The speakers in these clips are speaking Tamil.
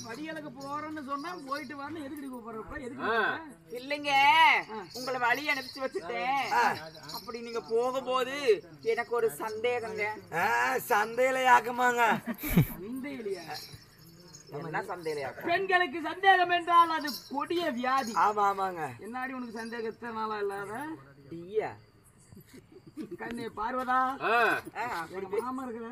படிகளுக்கு போறேன்னு சொன்னா போயிட்டு வரணும். எதுக்கு கூப்பிடுறப்ப எதுக்கு இல்லைங்க, உங்களை வழி அனுப்பிச்சு வச்சுட்டேன். அப்படி நீங்க போகும்போது எனக்கு ஒரு சந்தேகங்க. சந்தையில ஆக்கமாங்க. சந்தையிலையா? என்ன சந்தேகம்? பெண்களுக்கு சந்தேகம் என்றால் அது கொடிய வியாதி. ஆமா ஆமாங்க. என்னாடி உனக்கு சந்தேகத்தை நாளா இல்லாத ஐயா கண்ணே பார்வதா மாமா இருக்கிற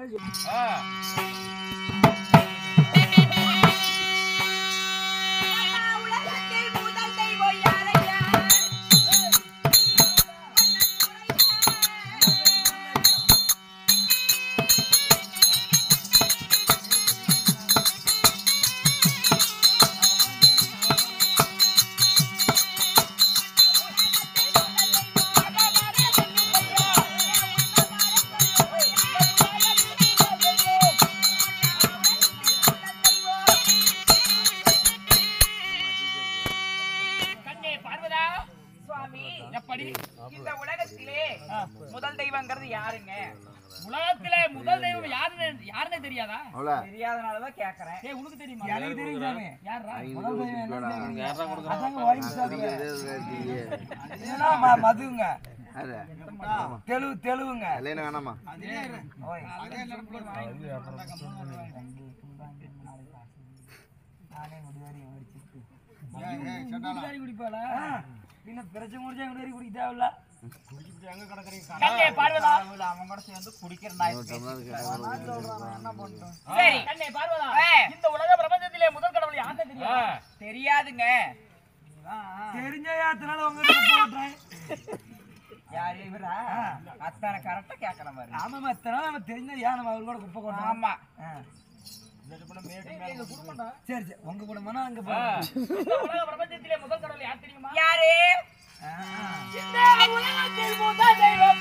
இந்த உலகத்திலே முதல் தெய்வங்கிறது யாருங்க? உலகத்திலே முதல் தெய்வம் யாருன்னு தெரியாதா? தெரியாதனாலதான் கேக்குறேன். உனக்கு தெரியுமா? எனக்கு தெரியும் சாமி. யாரா முதல் தெய்வம்? மதுங்க. தெலுவுங்க. வேணாமா? குடிப்பாளா? பிரச்சனை முடிஞ்சா குடிக்க அவங்க கூட சேர்ந்து குடிக்கிற இந்த உலக பிரபஞ்சத்திலே முதல் கடவுள் யாருன்னு தெரியும்? தெரியாதுங்க. தெரிஞ்ச யாத்தினால உங்க யாரு இவரா? அத்தனை கரெக்டா கேட்கற மாதிரி. ஆமாமா, அத்தனை நம்ம தெரிஞ்ச யா நம்ம அவர் கூட குப்பை கொண்டோம். ஆமா. சரி சரி, உங்க குடும்பம்னா அங்க பிரபஞ்சத்திலே முதல் கடவுள் யார் தெரியுமா? யாரு? இந்த உலகத்தில் முதல் தெய்வம்